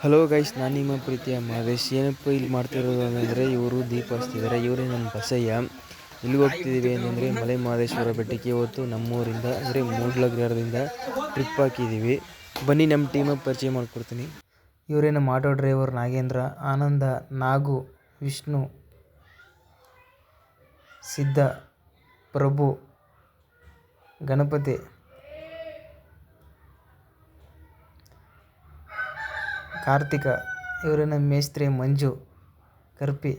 Hello guys, ನಾನು ನಿಮ್ಮ ಪ್ರೀತಿಯ ಮಹೇಶ್. ಏನಪ್ಪ ಇಲ್ಲಿ ಮಾಡ್ತಿರೋದು ಅಂದರೆ ಇವರು ದೀಪ ಹಚ್ತಿದ್ದಾರೆ. ಇವರೇ ನಮ್ಮ ಬಸಯ್ಯ. ಇಲ್ಲಿ ಹೋಗ್ತಿದ್ದೀವಿ ಅಂತಂದರೆ ಮಲೆ ಮಹದೇಶ್ವರ ಬೆಟ್ಟಕ್ಕೆ. ಇವತ್ತು ನಮ್ಮೂರಿಂದ ಅಂದರೆ ಮೂಡ್ಲಗ್ರದಿಂದ ಟ್ರಿಪ್ ಹಾಕಿದ್ದೀವಿ. ಬನ್ನಿ ನಮ್ಮ ಟೀಮಾಗಿ ಪರಿಚಯ ಮಾಡಿಕೊಡ್ತೀನಿ. ಇವರೇ ನಮ್ಮ ಆಟೋ ಡ್ರೈವರ್ ನಾಗೇಂದ್ರ, ಆನಂದ, ನಾಗು, ವಿಷ್ಣು, ಸಿದ್ಧ, ಪ್ರಭು, ಗಣಪತಿ, ಕಾರ್ತಿಕ. ಇವರೇ ನಮ್ಮ ಮೇಸ್ತ್ರಿ ಮಂಜು, ಕರ್ಪಿ,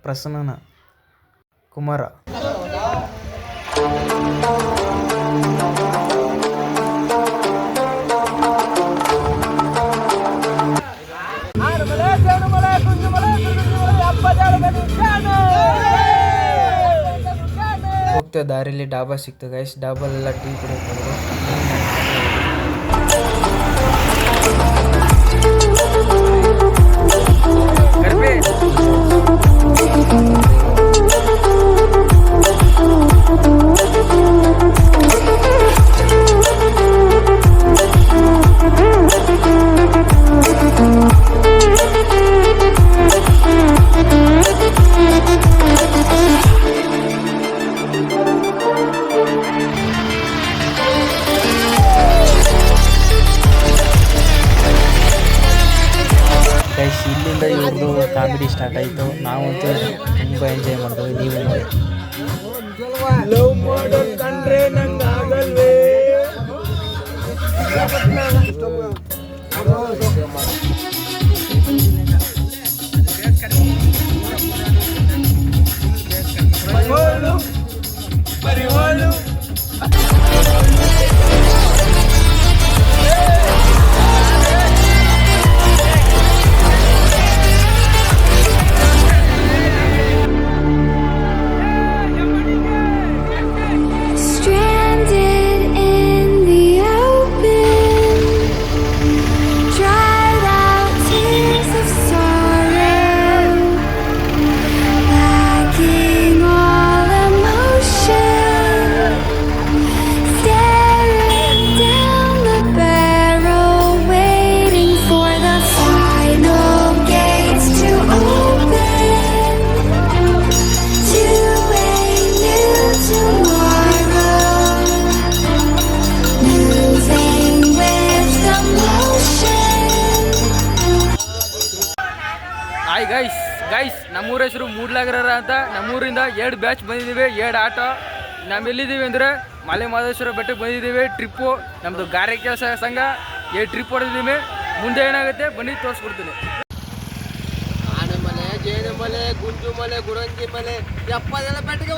ಪ್ರಸನ್ನ, ಕುಮಾರ. ಹೋಗ್ತಾ ದಾರಿಯಲ್ಲಿ ಡಾಬಾ ಸಿಕ್ತು ಗೈಸ್. ಡಾಬಾಲೆಲ್ಲ ಟೀ ಕುಡಿಯೋಕೆ ಗೈಸ್. ಇಲ್ಲಿಂದ ಇವ್ರದ್ದು ಕಾಮಿಡಿ ಸ್ಟಾರ್ಟ್ ಆಯಿತು. ನಾವಂತೂ ತುಂಬ ಎಂಜಾಯ್ ಮಾಡಿದ್ವಿ. ನೀವು ನೋಡಿ. ಲವ್ ಮಾಡೋದು ಕಂಡ್ರೆ ನಂಗೆ ಆಗಲ್ವೇ. ಹಾಯ್ ಗೈಸ್ ನಮ್ಮೂರ ಹೆಸರು ಮೂಡ್ಲಗ್ರ ಅಂತ. ನಮ್ಮೂರಿಂದ 2 ಬ್ಯಾಚ್ ಬಂದಿದ್ದೀವಿ, 2 ಆಟೋ. ನಾವೆಲ್ಲಿದ್ದೀವಿ ಅಂದರೆ ಮಲೆ ಮಹದೇಶ್ವರ ಬೆಟ್ಟಕ್ಕೆ ಬಂದಿದ್ದೀವಿ. ಟ್ರಿಪ್ಪು ನಮ್ಮದು ಗಾರೆ ಕೆಲಸ ಸಂಘ 2 ಟ್ರಿಪ್ ಹೊಡೆದಿದ್ದೀವಿ. ಮುಂದೆ ಏನಾಗುತ್ತೆ ಬನ್ನಿ ತೋರಿಸ್ಕೊಡ್ತೀನಿ. ಆನೆ ಮಲೆ, ಜೇನು ಮಲೆ, ಗುಂಜು ಮಲೆ, ಗುರಂಜಿ ಮಲೆ, ಎಪ್ಪದೆಲ್ಲ ಬೆಟ್ಟಗೆ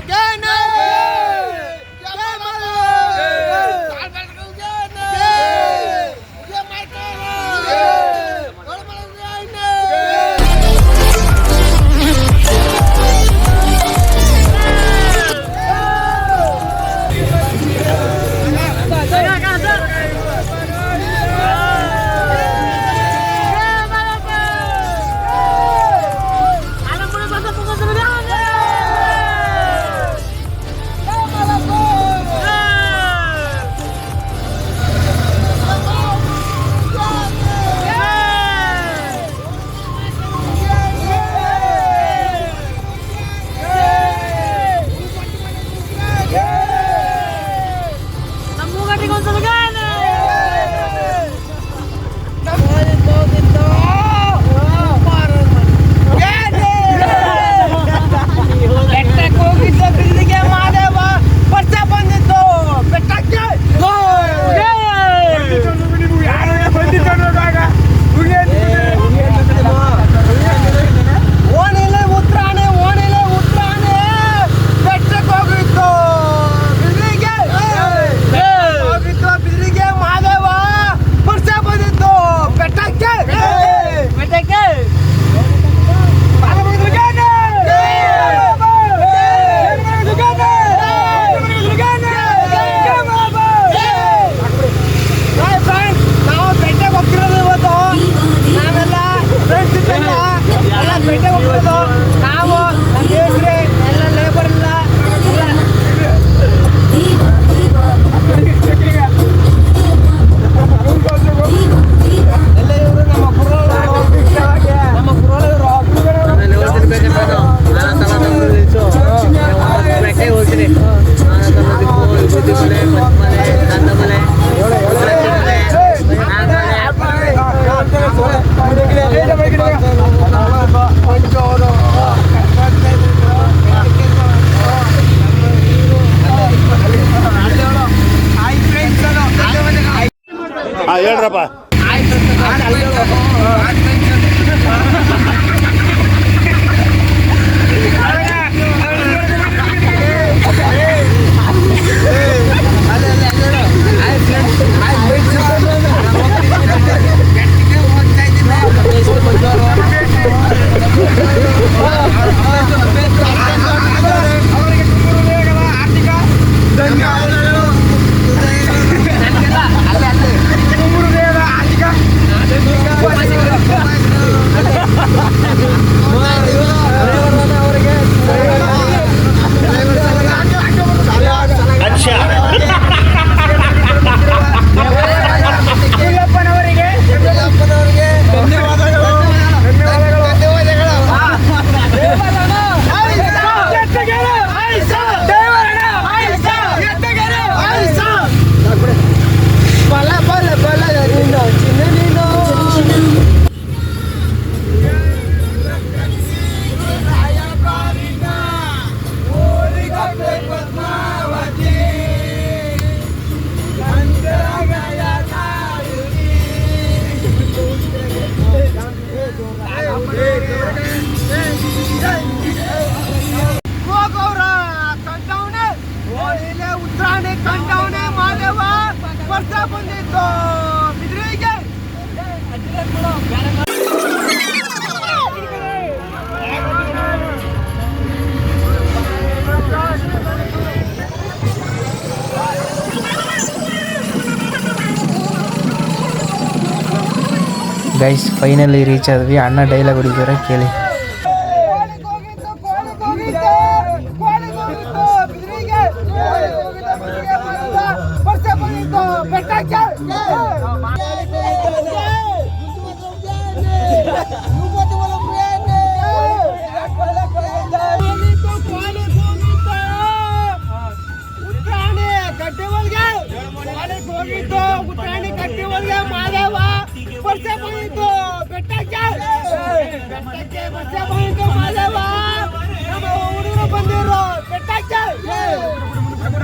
ಗೈಸ್ ಫೈನಲಿ ರೀಚ್ ಆದ್ವಿ. ಅಣ್ಣ ಡೈಲಾಗ್ ಹೊಡಿತಾರೆ ಕೇಳಿ.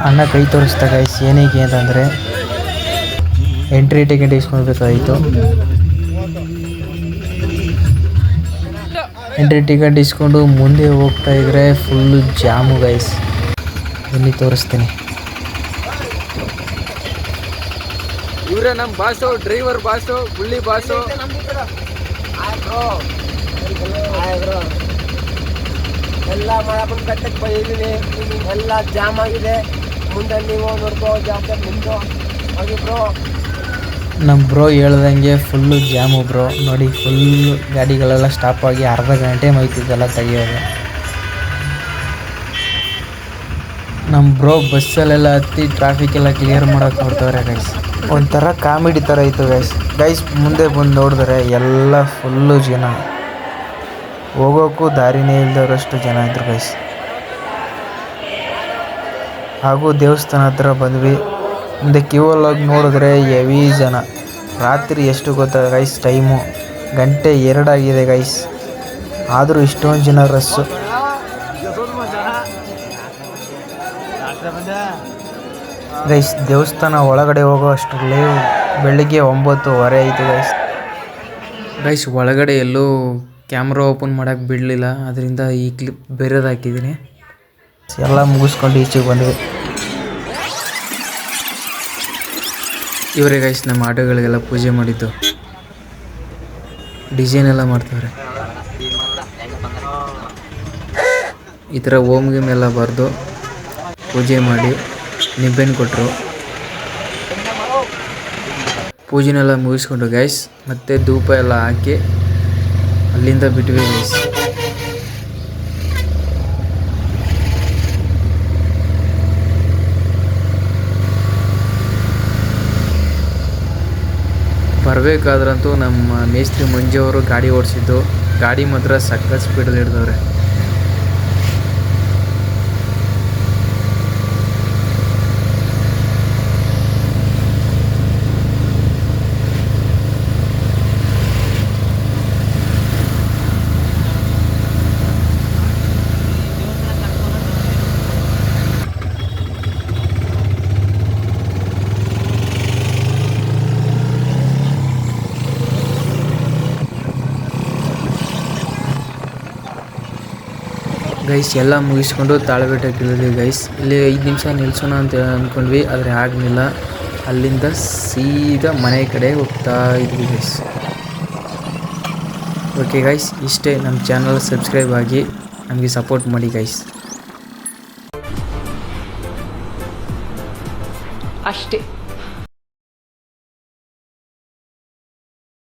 ಅಣ್ಣ ಕೈ ತೋರಿಸ್ತಾ ಗೈಸ್ ಏನಕ್ಕೆ ಅಂತಂದರೆ ಎಂಟ್ರಿ ಟಿಕೆಟ್ ಇಸ್ಕೊಳ್ಬೇಕಾಗಿತ್ತು. ಎಂಟ್ರಿ ಟಿಕೆಟ್ ಇಸ್ಕೊಂಡು ಮುಂದೆ ಹೋಗ್ತಾ ಇದ್ರೆ ಫುಲ್ಲು ಜಾಮು ಗೈಸ್. ಎಲ್ಲಿ ತೋರಿಸ್ತೀನಿ. ಇವರೇ ನಮ್ಮ ಬಾಸು, ಡ್ರೈವರ್ ಬಾಸು, ಬುಳ್ಳಿ ಬಾಸು. ಎಲ್ಲ ಮಾಡಪ್ಪನ ಕಟ್ಟಕ್ಕೆ ಬಂದಿದ್ದೀನಿ. ಎಲ್ಲ ಜಾಮ್ ಆಗಿದೆ. ಮುಂದೆ ನೀವು ನೋಡ್ಕೋ, ಜಾಬ್ದಾರಿ ನಿಮ್ಮದು ಹಾಗೆ ಬ್ರೋ. ನಮ್ಮ ಬ್ರೋ ಹೇಳ್ದಂಗೆ ಫುಲ್ಲು ಜಾಮು ಬ್ರೋ. ನೋಡಿ ಫುಲ್ಲು ಗಾಡಿಗಳೆಲ್ಲ ಸ್ಟಾಪ್ ಆಗಿ ಅರ್ಧ ಗಂಟೆ ಮೈತಿದ್ದೆಲ್ಲ ತೆಗಿಯೋದು. ನಮ್ಮ ಬ್ರೋ ಬಸ್ಸಲ್ಲೆಲ್ಲ ಹತ್ತಿ ಟ್ರಾಫಿಕ್ ಎಲ್ಲ ಕ್ಲಿಯರ್ ಮಾಡೋಕೆ ನೋಡ್ತವ್ರೆ ಗೈಸ್. ಒಂಥರ ಕಾಮಿಡಿ ಥರ ಇತ್ತು ಗೈಸ್. ಮುಂದೆ ಬಂದು ನೋಡಿದ್ರೆ ಎಲ್ಲ ಫುಲ್ಲು ಜನ, ಹೋಗೋಕ್ಕೂ ದಾರಿನೇ ಇಲ್ದವರಷ್ಟು ಜನ ಇದ್ರು ಗೈಸ್. ಹಾಗೂ ದೇವಸ್ಥಾನ ಹತ್ರ ಬಂದ್ವಿ. ಮುಂದೆ ಕ್ಯೂವಲ್ಲಿ ಹೋಗಿ ನೋಡಿದ್ರೆ ಹೆವಿ ಜನ. ರಾತ್ರಿ ಎಷ್ಟು ಗೊತ್ತಾ ಗೈಸ್, ಟೈಮು 1:02 ಆಗಿದೆ ಗೈಸ್. ಆದರೂ ಇಷ್ಟೊಂದು ಜನ ರಸ್ಸು ಗೈಸ್. ದೇವಸ್ಥಾನ ಒಳಗಡೆ ಹೋಗೋ ಅಷ್ಟರಲ್ಲಿ ಬೆಳಿಗ್ಗೆ 9:15 ಆಯಿತು ಗೈಸ್. ಒಳಗಡೆ ಎಲ್ಲೂ ಕ್ಯಾಮ್ರಾ ಓಪನ್ ಮಾಡೋಕ್ಕೆ ಬಿಡಲಿಲ್ಲ, ಅದರಿಂದ ಈ ಕ್ಲಿಪ್ ಬೇರೆದು ಹಾಕಿದ್ದೀನಿ. ಎಲ್ಲ ಮುಗಿಸ್ಕೊಂಡು ಈಚೆಗೆ ಬಂದ್ವಿ. ಇವರೇ ಗೈಸ್ ನಮ್ಮ ಆಟೋಗಳಿಗೆಲ್ಲ ಪೂಜೆ ಮಾಡಿದ್ದು. ಡಿಸೈನ್ ಎಲ್ಲ ಮಾಡ್ತವ್ರೆ. ಈ ಥರ ಓಮ್ ಗೀಮ್ ಎಲ್ಲ ಬರೆದು ಪೂಜೆ ಮಾಡಿ ನಿಂಬೆಹಣ್ಣು ಕೊಟ್ಟರು. ಪೂಜೆನೆಲ್ಲ ಮುಗಿಸ್ಕೊಂಡು ಗೈಸ್ ಮತ್ತೆ ಧೂಪ ಎಲ್ಲ ಹಾಕಿ ಅಲ್ಲಿಂದ ಬಿಟ್ವಿ ಗೈಸ್. ಬರಬೇಕಾದ್ರಂತೂ ನಮ್ಮ ಮೇಸ್ತ್ರಿ ಮಂಜು ಅವರು ಗಾಡಿ ಓಡಿಸಿದ್ದು. ಗಾಡಿ ಮಾತ್ರ ಸಖತ್ ಸ್ಪೀಡಲ್ಲಿ ಹಿಡ್ದವ್ರೆ. ಗೈಸ್ ಎಲ್ಲ ಮುಗಿಸ್ಕೊಂಡು ತಾಳಬೆಟ್ಟಕ್ಕೆ ಇಳಿದ್ವಿ ಗೈಸ್. ಇಲ್ಲಿ 5 ನಿಮಿಷ ನಿಲ್ಸೋಣ ಅಂತ ಅಂದ್ಕೊಂಡ್ವಿ, ಆದರೆ ಆಗಲಿಲ್ಲ. ಅಲ್ಲಿಂದ ಸೀದಾ ಮನೆ ಕಡೆ ಹೋಗ್ತಾ ಇದ್ವಿ ಗೈಸ್. ಓಕೆ ಗೈಸ್, ಇಷ್ಟೇ. ನಮ್ಮ ಚಾನಲ್ ಸಬ್ಸ್ಕ್ರೈಬ್ ಆಗಿ ನಮಗೆ ಸಪೋರ್ಟ್ ಮಾಡಿ ಗೈಸ್. ಅಷ್ಟೇ.